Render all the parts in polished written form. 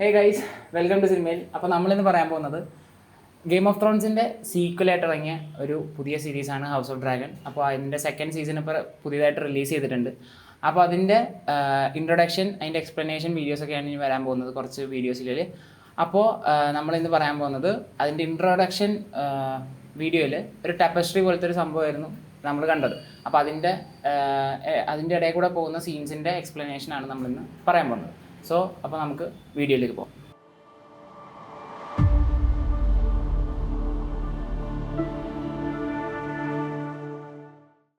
Hey guys, welcome to സിനിമയിൽ. അപ്പോൾ നമ്മളിന്ന് പറയാൻ പോകുന്നത് ഗെയിം ഓഫ് ത്രോൺസിൻ്റെ സീക്വലായിട്ട് ഇറങ്ങിയ ഒരു പുതിയ സീരീസാണ് ഹൗസ് ഓഫ് ഡ്രാഗൺ. അപ്പോൾ അതിൻ്റെ സെക്കൻഡ് സീസൺ ഇപ്പോൾ പുതിയതായിട്ട് റിലീസ് ചെയ്തിട്ടുണ്ട്. അപ്പോൾ അതിൻ്റെ ഇൻട്രൊഡക്ഷൻ, അതിൻ്റെ എക്സ്പ്ലനേഷൻ വീഡിയോസൊക്കെയാണ് ഇനി വരാൻ പോകുന്നത് കുറച്ച് വീഡിയോസിൽ. അപ്പോൾ നമ്മളിന്ന് പറയാൻ പോകുന്നത് അതിൻ്റെ ഇൻട്രൊഡക്ഷൻ വീഡിയോയിൽ ഒരു ടാപ്പസ്ട്രി പോലത്തെ ഒരു സംഭവമായിരുന്നു നമ്മൾ കണ്ടത്. അപ്പോൾ അതിൻ്റെ ഇടയിൽ കൂടെ പോകുന്ന സീൻസിൻ്റെ എക്സ്പ്ലനേഷനാണ് നമ്മളിന്ന് പറയാൻ പോകുന്നത്. അപ്പോൾ നമുക്ക് വീഡിയോയിലേക്ക് പോകാം.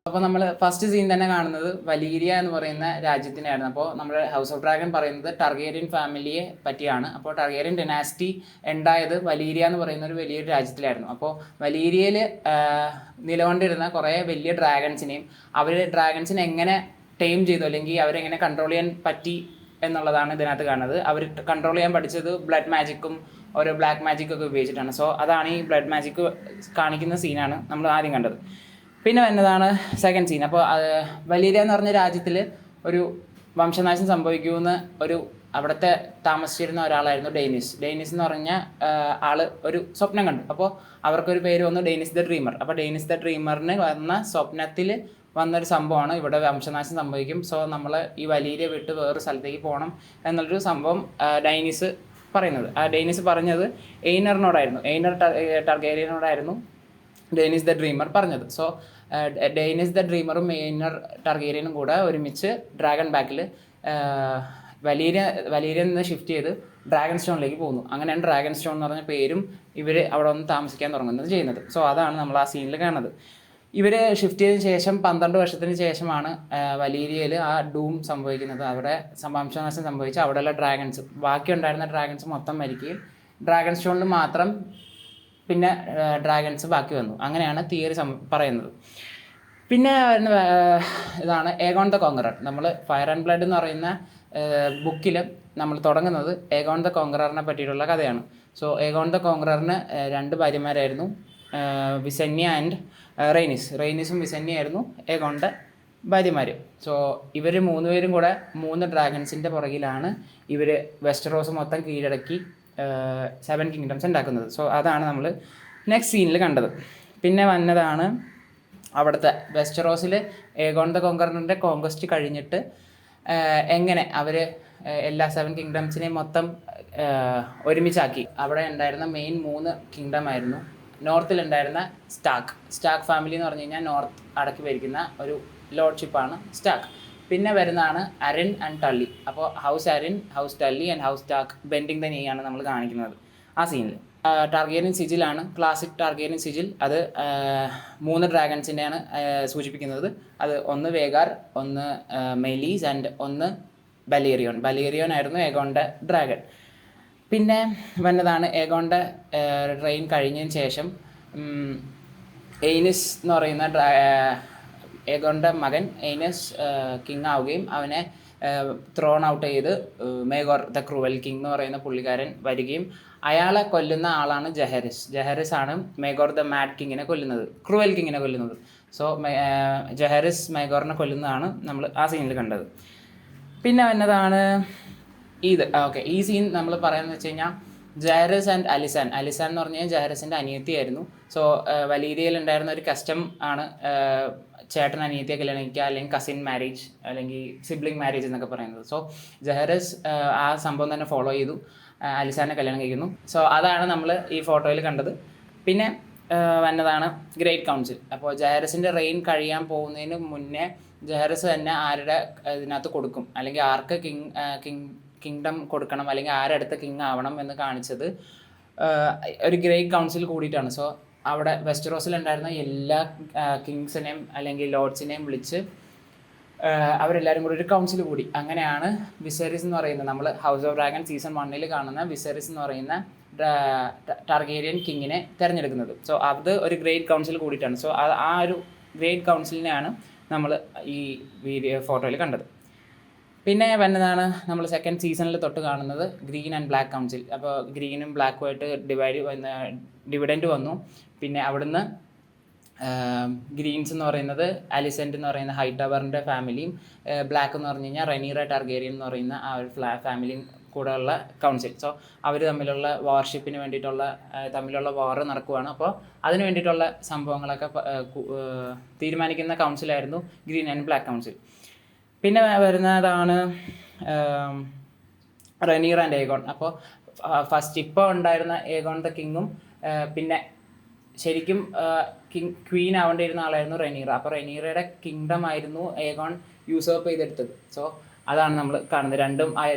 അപ്പോൾ നമ്മൾ ഫസ്റ്റ് സീൻ തന്നെ കാണുന്നത് വലീരിയ എന്ന് പറയുന്ന രാജ്യത്തിനായിരുന്നു. അപ്പോൾ നമ്മൾ ഹൗസ് ഓഫ് ഡ്രാഗൺ പറയുന്നത് ടർഗേറിയൻ ഫാമിലിയെ പറ്റിയാണ്. അപ്പോൾ ടർഗേറിയൻ ഡൈനാസ്റ്റി ഉണ്ടായത് വലീരിയ എന്ന് പറയുന്ന ഒരു വലിയൊരു രാജ്യത്തിലായിരുന്നു. അപ്പോൾ വലീരിയയിൽ നിലകൊണ്ടിരുന്ന കുറേ വലിയ ഡ്രാഗൺസിനെയും അവർ ഡ്രാഗൺസിനെ എങ്ങനെ ടൈം ചെയ്തു അല്ലെങ്കിൽ അവരെങ്ങനെ കൺട്രോൾ ചെയ്യാൻ പറ്റി എന്നുള്ളതാണ് ഇതിനകത്ത് കാണുന്നത്. അവർ കൺട്രോൾ ചെയ്യാൻ പഠിച്ചത് ബ്ലഡ് മാജിക്കും ഓരോ ബ്ലാക്ക് മാജിക്കൊക്കെ ഉപയോഗിച്ചിട്ടാണ്. അതാണ് ഈ ബ്ലഡ് മാജിക്ക് കാണിക്കുന്ന സീനാണ് നമ്മൾ ആദ്യം കണ്ടത്. പിന്നെ വരുന്നതാണ് സെക്കൻഡ് സീൻ. അപ്പോൾ വലീരിയ എന്ന് പറഞ്ഞ രാജ്യത്തിൽ ഒരു വംശനാശം സംഭവിക്കുമെന്ന് അവിടുത്തെ താമസിച്ചിരുന്ന ഒരാളായിരുന്നു ഡെയ്നിസ് എന്ന് പറഞ്ഞ ആൾ ഒരു സ്വപ്നം കണ്ടു. അപ്പോൾ അവർക്കൊരു പേര് വന്നു ഡെയ്നിസ് ദ ഡ്രീമർ. അപ്പോൾ ഡെയ്നിസ് ദ ഡ്രീമറിന് വന്ന സ്വപ്നത്തിൽ വന്നൊരു സംഭവമാണ് ഇവിടെ വംശനാശം സംഭവിക്കും, നമ്മൾ ഈ വലീരിയ വിട്ട് വേറൊരു സ്ഥലത്തേക്ക് പോകണം എന്നുള്ളൊരു സംഭവം ഡൈനിസ് പറയുന്നത്. ആ ഡെയ്നിസ് പറഞ്ഞത് എയ്നറിനോടായിരുന്നു, എയ്നർ ടർഗേരിയനോടായിരുന്നു ഡെയ്നിസ് ദ ഡ്രീമർ പറഞ്ഞത്. ഡെയ്നിസ് ദ ഡ്രീമറും എയ്നർ ടർഗേരിയനും കൂടെ ഒരുമിച്ച് ഡ്രാഗൺ ബാക്കിൽ വലീരിയ നിന്ന് ഷിഫ്റ്റ് ചെയ്ത് ഡ്രാഗൺ സ്റ്റോണിലേക്ക് പോകുന്നു. അങ്ങനെയാണ് ഡ്രാഗൺ സ്റ്റോൺ എന്ന് പറഞ്ഞ പേരും ഇവർ അവിടെ വന്ന് താമസിക്കാൻ ചെയ്യുന്നത്. അതാണ് നമ്മൾ ആ സീനിൽ കാണുന്നത്. ഇവർ ഷിഫ്റ്റ് ചെയ്തതിന് ശേഷം 12 വർഷത്തിന് ശേഷമാണ് വലീരിയയിൽ ആ ഡൂം സംഭവിക്കുന്നത്. അവിടെ വംശനാശം സംഭവിച്ച് അവിടെയുള്ള ബാക്കി ഉണ്ടായിരുന്ന ഡ്രാഗൺസ് മൊത്തം മരിക്കുകയും ഡ്രാഗൺ സ്റ്റോണിൽ മാത്രം പിന്നെ ഡ്രാഗൺസ് ബാക്കി വന്നു. അങ്ങനെയാണ് തിയറി പറയുന്നത്. പിന്നെ ഇതാണ് ഏഗോൺ ദ കോങ്കറർ. നമ്മൾ ഫയർ ആൻഡ് ബ്ലഡ് എന്ന് പറയുന്ന ബുക്കിൽ നമ്മൾ തുടങ്ങുന്നത് ഏഗോൺ ദ കോങ്കററിനെ പറ്റിയിട്ടുള്ള കഥയാണ്. ഏഗോൺ ദ കോങ്കററിന് 2 ഭാര്യമാരായിരുന്നു, വിസന്യ ആൻഡ് റെയ്നിസും വിസന്യയായിരുന്നു ഏഗോണിൻ്റെ ഭാര്യമാർ. ഇവർ 3 പേരും കൂടെ 3 ഡ്രാഗൺസിൻ്റെ പുറകിലാണ് ഇവർ വെസ്റ്ററോസ് മൊത്തം കീഴടക്കി 7 കിങ്ഡംസ് ഉണ്ടാക്കുന്നത്. അതാണ് നമ്മൾ നെക്സ്റ്റ് സീനിൽ കണ്ടത്. പിന്നെ വന്നതാണ് അവിടുത്തെ വെസ്റ്ററോസിൽ ഏഗോൺ ദ കോങ്കറിൻ്റെ കോങ്കസ്റ്റ് കഴിഞ്ഞിട്ട് എങ്ങനെ അവർ എല്ലാ 7 കിങ്ഡംസിനെയും മൊത്തം ഒരുമിച്ചാക്കി. അവിടെ ഉണ്ടായിരുന്ന മെയിൻ 3 കിങ്ഡം ആയിരുന്നു. നോർത്തിലുണ്ടായിരുന്ന സ്റ്റാക്ക് ഫാമിലി എന്ന് പറഞ്ഞു കഴിഞ്ഞാൽ നോർത്ത് അടക്കി ഭരിക്കുന്ന ഒരു ലോർഡ്ഷിപ്പാണ് സ്റ്റാക്ക്. പിന്നെ വരുന്നതാണ് അരിൻ ആൻഡ് ടള്ളി. അപ്പോൾ house Arryn, house Tully and house Stark bending the നീയാണ് നമ്മൾ കാണിക്കുന്നത് ആ സീനിൽ. ടാർഗേറിയൻ സിജിലാണ്, ക്ലാസിക് ടാർഗേറിയൻ സിജിൽ. അത് 3 ഡ്രാഗൺസിനെയാണ് സൂചിപ്പിക്കുന്നത്. അത് ഒന്ന് വേഗാർ, ഒന്ന് മെലീസ് ആൻഡ് ഒന്ന് ബലേറിയോൺ ആയിരുന്നു ഏഗോണിൻ്റെ ഡ്രാഗൺ. പിന്നെ വന്നതാണ് ഏഗോണിൻ്റെ റെയിൻ കഴിഞ്ഞതിന് ശേഷം എയ്നിസ് എന്ന് പറയുന്ന ഏഗോണിൻ്റെ മകൻ എയ്നസ് കിങ് ആവുകയും അവനെ ത്രോൺ ഔട്ട് ചെയ്ത് മേഗോർ ദ ക്രൂവൽ കിങ് എന്ന് പറയുന്ന പുള്ളിക്കാരൻ വരികയും അയാളെ കൊല്ലുന്ന ആളാണ് ജഹരിസ് ആണ് മേഗോർ ദ മാഡ് കിങ്ങിനെ കൊല്ലുന്നത്, ക്രൂവൽ കിങ്ങിനെ കൊല്ലുന്നത്. ജഹരിസ് മേഗോറിനെ കൊല്ലുന്നതാണ് നമ്മൾ ആ സീനിൽ കണ്ടത്. പിന്നെ വന്നതാണ് ഈ സീൻ നമ്മൾ പറയുന്നത് വെച്ച് കഴിഞ്ഞാൽ ജഹരസ് ആൻഡ് അലിസാൻ എന്ന് പറഞ്ഞു കഴിഞ്ഞാൽ ജഹരസിൻ്റെ അനിയത്തിയായിരുന്നു. വലീരിയയിൽ ഉണ്ടായിരുന്ന ഒരു കസ്റ്റം ആണ് ചേട്ടൻ അനിയത്തിയെ കല്യാണം കഴിക്കുക, അല്ലെങ്കിൽ കസിൻ മാരേജ്, അല്ലെങ്കിൽ സിബ്ലിംഗ് മാരേജ് എന്നൊക്കെ പറയുന്നത്. ജഹരസ് ആ സംഭവം തന്നെ ഫോളോ ചെയ്തു, അലിസാനെ കല്യാണം കഴിക്കുന്നു. അതാണ് നമ്മൾ ഈ ഫോട്ടോയിൽ കണ്ടത്. പിന്നെ വന്നതാണ് ഗ്രേറ്റ് കൗൺസിൽ. അപ്പോൾ ജഹരസിൻ്റെ റെയിൻ കഴിയാൻ പോകുന്നതിന് മുന്നേ ജഹരസ് തന്നെ ആരുടെ ഇതിനകത്ത് കൊടുക്കും, അല്ലെങ്കിൽ ആർക്ക് കിങ്ഡം കൊടുക്കണം, അല്ലെങ്കിൽ ആരടുത്ത കിങ് ആവണം എന്ന് കാണിച്ചത് ഒരു ഗ്രേറ്റ് കൗൺസിൽ കൂടിയിട്ടാണ്. അവിടെ വെസ്റ്ററോസിലുണ്ടായിരുന്ന എല്ലാ കിങ്സിനെയും അല്ലെങ്കിൽ ലോർഡ്സിനെയും വിളിച്ച് അവരെല്ലാവരും കൂടി ഒരു കൗൺസിൽ കൂടി. അങ്ങനെയാണ് വിസെറിസ് എന്ന് പറയുന്നത്, നമ്മൾ ഹൗസ് ഓഫ് ഡ്രാഗൺ സീസൺ 1 കാണുന്ന വിസെറിസ് എന്ന് പറയുന്ന ടാർഗേറിയൻ കിങ്ങിനെ തിരഞ്ഞെടുക്കുന്നത്. അത് ഒരു ഗ്രേറ്റ് കൗൺസിൽ കൂടിയിട്ടാണ്. ആ ഒരു ഗ്രേറ്റ് കൗൺസിലിനെയാണ് നമ്മൾ ഈ ഫോട്ടോയിൽ കണ്ടത്. പിന്നെ വന്നതാണ് നമ്മൾ സെക്കൻഡ് സീസണിൽ തൊട്ട് കാണുന്നത് ഗ്രീൻ ആൻഡ് ബ്ലാക്ക് കൗൺസിൽ. അപ്പോൾ ഗ്രീനും ബ്ലാക്കുമായിട്ട് ഡിവിഡൻറ്റ് വന്നു. പിന്നെ അവിടുന്ന് ഗ്രീൻസ് എന്ന് പറയുന്നത് അലിസെൻ്റ് എന്ന് പറയുന്ന ഹൈ ടവറിൻ്റെ ഫാമിലിയും, ബ്ലാക്ക് എന്ന് പറഞ്ഞു കഴിഞ്ഞാൽ റെനീറ ടാർഗേറിയൻ എന്ന് പറയുന്ന ആ ഒരു ഫാമിലിയും കൂടെയുള്ള കൗൺസിൽ. സോ അവർ തമ്മിലുള്ള വാർഷിപ്പിന് വേണ്ടിയിട്ടുള്ള തമ്മിലുള്ള വാർ നടക്കുവാണ്. അപ്പോൾ അതിന് വേണ്ടിയിട്ടുള്ള സംഭവങ്ങളൊക്കെ തീരുമാനിക്കുന്ന കൗൺസിലായിരുന്നു ഗ്രീൻ ആൻഡ് ബ്ലാക്ക് കൗൺസിൽ. പിന്നെ വരുന്നതാണ് റെനീർ ആൻഡ് ഏഗോൺ. അപ്പോൾ ഫസ്റ്റ് ഇപ്പോൾ ഉണ്ടായിരുന്ന ഏഗോൺ ദ കിങ്ങും പിന്നെ ശരിക്കും ക്വീൻ ആവേണ്ടിയിരുന്ന ആളായിരുന്നു റെനീറ. അപ്പോൾ റെനീറയുടെ കിങ്ഡം ആയിരുന്നു ഏഗോൺ യൂസേർപ്പ് ചെയ്തെടുത്തത്. സോ അതാണ് നമ്മൾ കാണുന്നത്.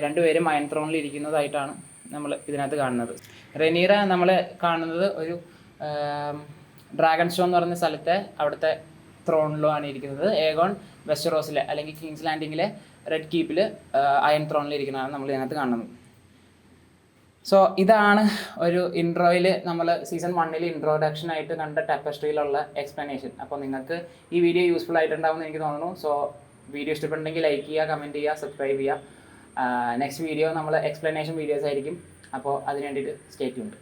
രണ്ടുപേരും അയൺ ത്രോണിൽ ഇരിക്കുന്നതായിട്ടാണ് നമ്മൾ ഇതിനകത്ത് കാണുന്നത്. റെനീറ നമ്മൾ കാണുന്നത് ഒരു ഡ്രാഗൺ സ്റ്റോൺ എന്ന് പറയുന്ന സ്ഥലത്തെ അവിടുത്തെ ത്രോണിലുമാണ് ഇരിക്കുന്നത്. ഏഗോൺ വെസ്റ്ററോസിലെ അല്ലെങ്കിൽ കിങ്സ് ലാൻഡിങ്ങിലെ റെഡ് കീപ്പിൽ അയൺ ത്രോണിൽ ഇരിക്കുന്നതാണ് നമ്മൾ ഇതിനകത്ത് കാണുന്നത്. സോ ഇതാണ് ഒരു ഇൻട്രോയിൽ നമ്മൾ സീസൺ 1 ഇൻട്രോഡക്ഷനായിട്ട് കണ്ട ടെപ്പസ്ട്രിയിലുള്ള എക്സ്പ്ലനേഷൻ. അപ്പോൾ നിങ്ങൾക്ക് ഈ വീഡിയോ യൂസ്ഫുൾ ആയിട്ടുണ്ടാവുമെന്ന് എനിക്ക് തോന്നുന്നു. സോ വീഡിയോ ഇഷ്ടപ്പെട്ടുണ്ടെങ്കിൽ ലൈക്ക് ചെയ്യുക, കമൻറ്റ് ചെയ്യുക, സബ്സ്ക്രൈബ് ചെയ്യുക. നെക്സ്റ്റ് വീഡിയോ നമ്മൾ എക്സ്പ്ലനേഷൻ വീഡിയോസ് ആയിരിക്കും. അപ്പോൾ അതിന് വേണ്ടിയിട്ട് സ്റ്റേ ട്യൂൺഡ്.